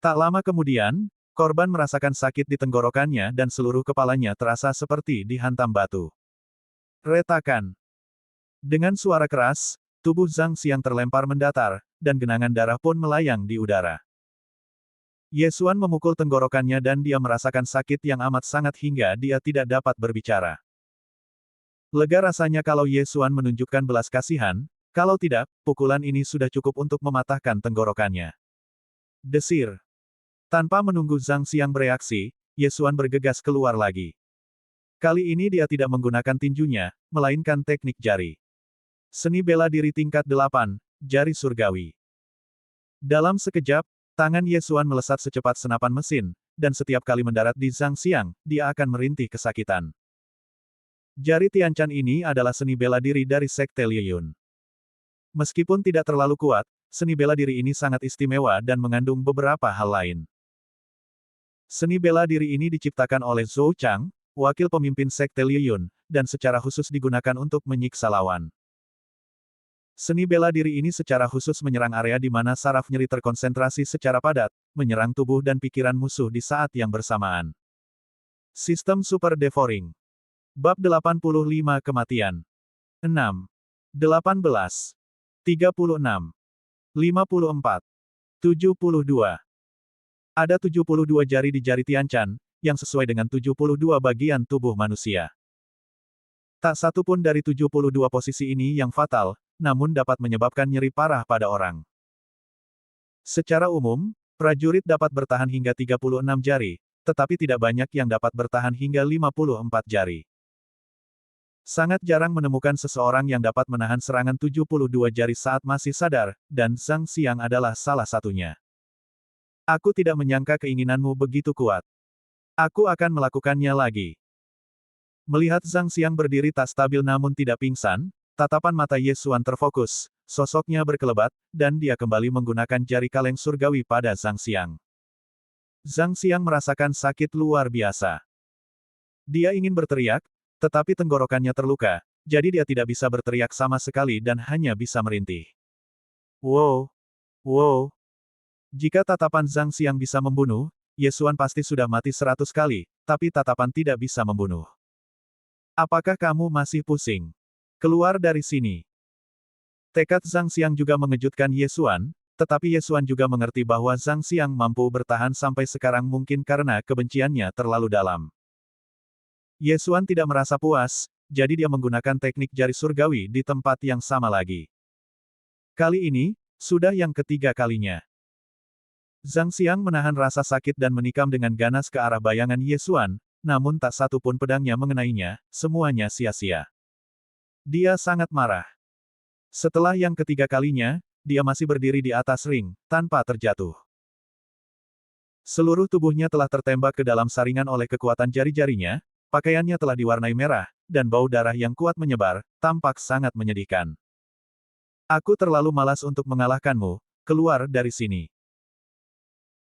Tak lama kemudian, korban merasakan sakit di tenggorokannya dan seluruh kepalanya terasa seperti dihantam batu. Retakan. Dengan suara keras, tubuh Zhang Xiang terlempar mendatar, dan genangan darah pun melayang di udara. Ye Xuan memukul tenggorokannya dan dia merasakan sakit yang amat sangat hingga dia tidak dapat berbicara. Lega rasanya kalau Ye Xuan menunjukkan belas kasihan, kalau tidak, pukulan ini sudah cukup untuk mematahkan tenggorokannya. Desir. Tanpa menunggu Zhang Xiang bereaksi, Ye Xuan bergegas keluar lagi. Kali ini dia tidak menggunakan tinjunya, melainkan teknik jari. Seni bela diri tingkat 8, jari surgawi. Dalam sekejap, tangan Ye Xuan melesat secepat senapan mesin, dan setiap kali mendarat di Zhang Xiang, dia akan merintih kesakitan. Jari Tianchan ini adalah seni bela diri dari Sekte Liu Yun. Meskipun tidak terlalu kuat, seni bela diri ini sangat istimewa dan mengandung beberapa hal lain. Seni bela diri ini diciptakan oleh Zhou Chang, wakil pemimpin Sekte Liu Yun, dan secara khusus digunakan untuk menyiksa lawan. Seni bela diri ini secara khusus menyerang area di mana saraf nyeri terkonsentrasi secara padat, menyerang tubuh dan pikiran musuh di saat yang bersamaan. Sistem Super Devouring. Bab 85 Kematian. 6. 18. 36. 54. 72. Ada 72 jari di jari Tianchan, yang sesuai dengan 72 bagian tubuh manusia. Tak satu pun dari 72 posisi ini yang fatal, namun dapat menyebabkan nyeri parah pada orang. Secara umum, prajurit dapat bertahan hingga 36 jari, tetapi tidak banyak yang dapat bertahan hingga 54 jari. Sangat jarang menemukan seseorang yang dapat menahan serangan 72 jari saat masih sadar, dan Zhang Xiang adalah salah satunya. Aku tidak menyangka keinginanmu begitu kuat. Aku akan melakukannya lagi. Melihat Zhang Xiang berdiri tak stabil namun tidak pingsan, tatapan mata Ye Xuan terfokus, sosoknya berkelebat, dan dia kembali menggunakan jari kaleng surgawi pada Zhang Xiang. Zhang Xiang merasakan sakit luar biasa. Dia ingin berteriak, tetapi tenggorokannya terluka, jadi dia tidak bisa berteriak sama sekali dan hanya bisa merintih. Wow! Wow! Jika tatapan Zhang Xiang bisa membunuh, Ye Xuan pasti sudah mati 100 kali, tapi tatapan tidak bisa membunuh. Apakah kamu masih pusing? Keluar dari sini. Tekad Zhang Xiang juga mengejutkan Ye Xuan, tetapi Ye Xuan juga mengerti bahwa Zhang Xiang mampu bertahan sampai sekarang mungkin karena kebenciannya terlalu dalam. Ye Xuan tidak merasa puas, jadi dia menggunakan teknik jari surgawi di tempat yang sama lagi. Kali ini, sudah yang ketiga kalinya. Zhang Xiang menahan rasa sakit dan menikam dengan ganas ke arah bayangan Ye Xuan, namun tak satu pun pedangnya mengenainya, semuanya sia-sia. Dia sangat marah. Setelah yang ketiga kalinya, dia masih berdiri di atas ring, tanpa terjatuh. Seluruh tubuhnya telah tertembak ke dalam saringan oleh kekuatan jari-jarinya, pakaiannya telah diwarnai merah, dan bau darah yang kuat menyebar, tampak sangat menyedihkan. Aku terlalu malas untuk mengalahkanmu, keluar dari sini.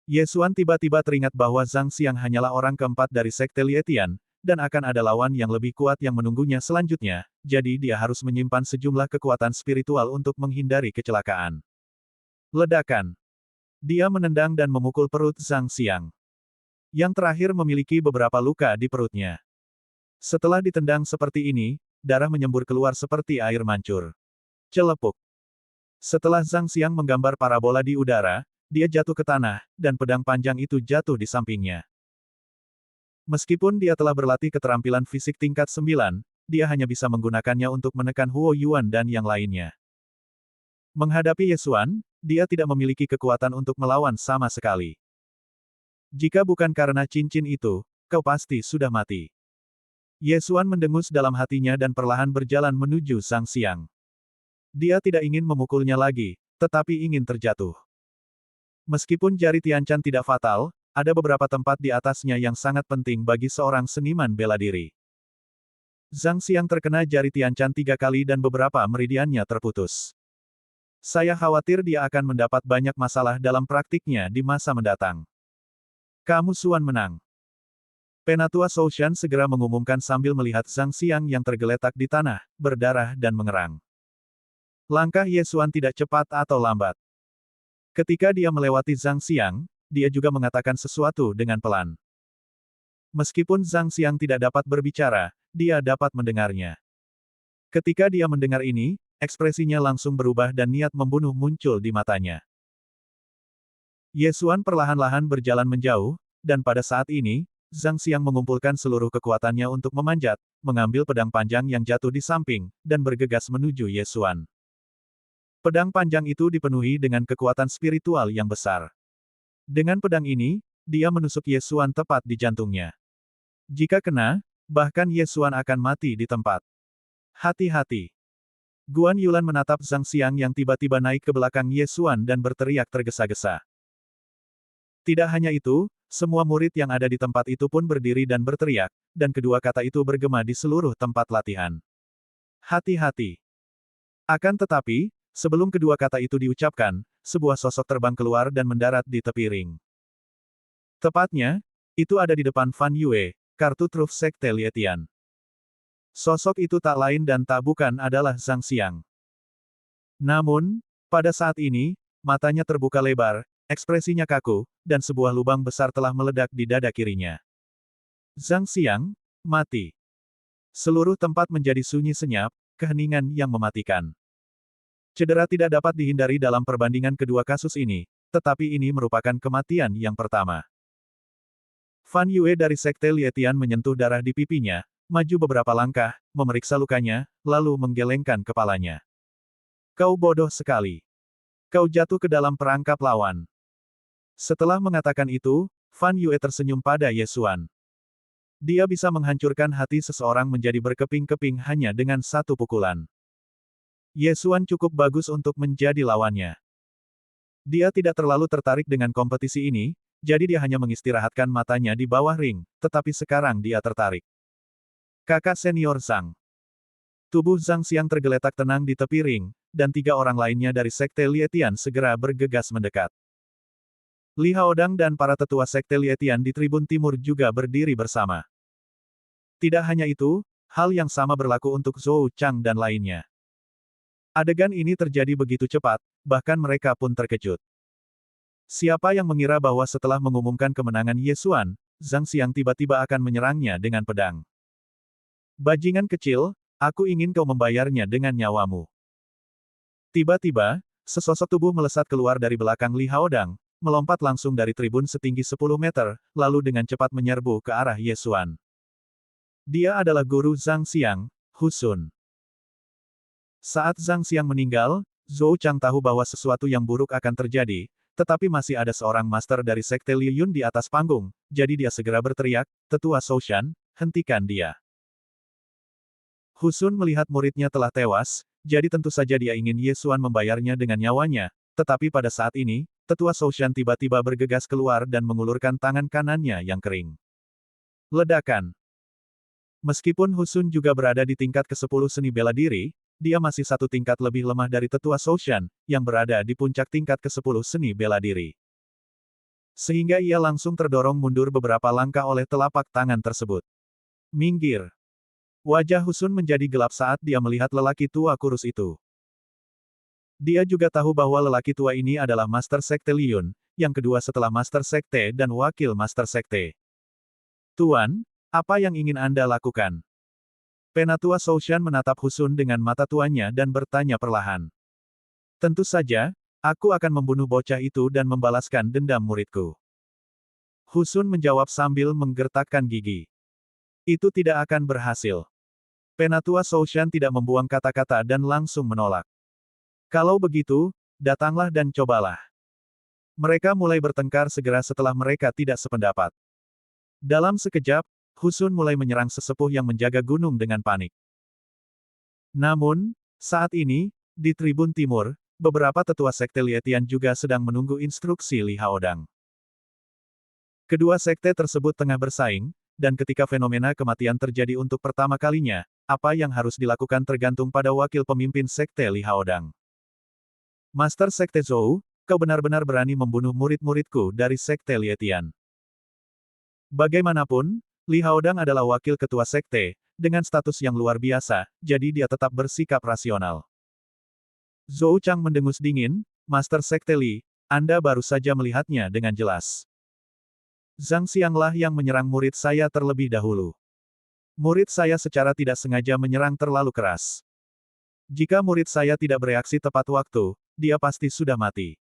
Ye Xuan tiba-tiba teringat bahwa Zhang Xiang hanyalah orang keempat dari Sekte Lietian, dan akan ada lawan yang lebih kuat yang menunggunya selanjutnya, jadi dia harus menyimpan sejumlah kekuatan spiritual untuk menghindari kecelakaan. Ledakan. Dia menendang dan memukul perut Zhang Xiang. Yang terakhir memiliki beberapa luka di perutnya. Setelah ditendang seperti ini, darah menyembur keluar seperti air mancur. Celepuk. Setelah Zhang Xiang menggambar parabola di udara, dia jatuh ke tanah, dan pedang panjang itu jatuh di sampingnya. Meskipun dia telah berlatih keterampilan fisik tingkat 9, dia hanya bisa menggunakannya untuk menekan Huo Yuan dan yang lainnya. Menghadapi Ye Xuan, dia tidak memiliki kekuatan untuk melawan sama sekali. Jika bukan karena cincin itu, kau pasti sudah mati. Ye Xuan mendengus dalam hatinya dan perlahan berjalan menuju Zhang Xiang. Dia tidak ingin memukulnya lagi, tetapi ingin terjatuh. Meskipun jari Tianchan tidak fatal, ada beberapa tempat di atasnya yang sangat penting bagi seorang seniman bela diri. Zhang Xiang terkena jari Tianchan 3 kali dan beberapa meridiannya terputus. Saya khawatir dia akan mendapat banyak masalah dalam praktiknya di masa mendatang. Kamu Xuan menang. Penatua Soushan segera mengumumkan sambil melihat Zhang Xiang yang tergeletak di tanah, berdarah dan mengerang. Langkah Ye Xuan tidak cepat atau lambat. Ketika dia melewati Zhang Xiang, dia juga mengatakan sesuatu dengan pelan. Meskipun Zhang Xiang tidak dapat berbicara, dia dapat mendengarnya. Ketika dia mendengar ini, ekspresinya langsung berubah dan niat membunuh muncul di matanya. Ye Xuan perlahan-lahan berjalan menjauh, dan pada saat ini, Zhang Xiang mengumpulkan seluruh kekuatannya untuk memanjat, mengambil pedang panjang yang jatuh di samping, dan bergegas menuju Ye Xuan. Pedang panjang itu dipenuhi dengan kekuatan spiritual yang besar. Dengan pedang ini, dia menusuk Ye Xuan tepat di jantungnya. Jika kena, bahkan Ye Xuan akan mati di tempat. Hati-hati. Guan Yulan menatap Zhang Xiang yang tiba-tiba naik ke belakang Ye Xuan dan berteriak tergesa-gesa. Tidak hanya itu, semua murid yang ada di tempat itu pun berdiri dan berteriak, dan kedua kata itu bergema di seluruh tempat latihan. Hati-hati. Akan tetapi, sebelum kedua kata itu diucapkan, sebuah sosok terbang keluar dan mendarat di tepi ring. Tepatnya, itu ada di depan Fan Yue, kartu truf Sekte Lietian. Sosok itu tak lain dan tak bukan adalah Zhang Xiang. Namun, pada saat ini, matanya terbuka lebar, ekspresinya kaku, dan sebuah lubang besar telah meledak di dada kirinya. Zhang Xiang, mati. Seluruh tempat menjadi sunyi senyap, keheningan yang mematikan. Cedera tidak dapat dihindari dalam perbandingan kedua kasus ini, tetapi ini merupakan kematian yang pertama. Fan Yue dari Sekte Lietian menyentuh darah di pipinya, maju beberapa langkah, memeriksa lukanya, lalu menggelengkan kepalanya. Kau bodoh sekali. Kau jatuh ke dalam perangkap lawan. Setelah mengatakan itu, Fan Yue tersenyum pada Ye Xuan. Dia bisa menghancurkan hati seseorang menjadi berkeping-keping hanya dengan satu pukulan. Ye Xuan cukup bagus untuk menjadi lawannya. Dia tidak terlalu tertarik dengan kompetisi ini, jadi dia hanya mengistirahatkan matanya di bawah ring, tetapi sekarang dia tertarik. Kakak senior Zhang. Tubuh Zhang Xiang tergeletak tenang di tepi ring, dan tiga orang lainnya dari Sekte Lietian segera bergegas mendekat. Li Haodang dan para tetua Sekte Lietian di tribun timur juga berdiri bersama. Tidak hanya itu, hal yang sama berlaku untuk Zhou Chang dan lainnya. Adegan ini terjadi begitu cepat, bahkan mereka pun terkejut. Siapa yang mengira bahwa setelah mengumumkan kemenangan Ye Xuan, Zhang Xiang tiba-tiba akan menyerangnya dengan pedang. Bajingan kecil, aku ingin kau membayarnya dengan nyawamu. Tiba-tiba, sesosok tubuh melesat keluar dari belakang Li Haodang, melompat langsung dari tribun setinggi 10 meter, lalu dengan cepat menyerbu ke arah Ye Xuan. Dia adalah guru Zhang Xiang, Hu Sun. Saat Zhang Xiang meninggal, Zhou Chang tahu bahwa sesuatu yang buruk akan terjadi, tetapi masih ada seorang master dari Sekte Liu Yun di atas panggung, jadi dia segera berteriak, "Tetua Soushan, hentikan dia." Hu Sun melihat muridnya telah tewas, jadi tentu saja dia ingin Ye Xuan membayarnya dengan nyawanya, tetapi pada saat ini, Tetua Soushan tiba-tiba bergegas keluar dan mengulurkan tangan kanannya yang kering. Ledakan. Meskipun Hu Sun juga berada di tingkat ke-10 seni bela diri, dia masih satu tingkat lebih lemah dari Tetua Soushan, yang berada di puncak tingkat ke-10 seni bela diri. Sehingga ia langsung terdorong mundur beberapa langkah oleh telapak tangan tersebut. Minggir. Wajah Hu Sun menjadi gelap saat dia melihat lelaki tua kurus itu. Dia juga tahu bahwa lelaki tua ini adalah Master Sekte Liyun, yang kedua setelah Master Sekte dan Wakil Master Sekte. Tuan, apa yang ingin Anda lakukan? Penatua Soushan menatap Hu Sun dengan mata tuanya dan bertanya perlahan. Tentu saja, aku akan membunuh bocah itu dan membalaskan dendam muridku. Hu Sun menjawab sambil menggertakkan gigi. Itu tidak akan berhasil. Penatua Soushan tidak membuang kata-kata dan langsung menolak. Kalau begitu, datanglah dan cobalah. Mereka mulai bertengkar segera setelah mereka tidak sependapat. Dalam sekejap, Hu Sun mulai menyerang sesepuh yang menjaga gunung dengan panik. Namun, saat ini, di tribun timur, beberapa tetua Sekte Lietian juga sedang menunggu instruksi Li Haodang. Kedua sekte tersebut tengah bersaing, dan ketika fenomena kematian terjadi untuk pertama kalinya, apa yang harus dilakukan tergantung pada wakil pemimpin Sekte Li Haodang. Master Sekte Zhou, kau benar-benar berani membunuh murid-muridku dari Sekte Lietian. Bagaimanapun, Li Haodang adalah wakil ketua sekte, dengan status yang luar biasa, jadi dia tetap bersikap rasional. Zhou Chang mendengus dingin, Master Sekte Li, Anda baru saja melihatnya dengan jelas. Zhang Xianglah yang menyerang murid saya terlebih dahulu. Murid saya secara tidak sengaja menyerang terlalu keras. Jika murid saya tidak bereaksi tepat waktu, dia pasti sudah mati.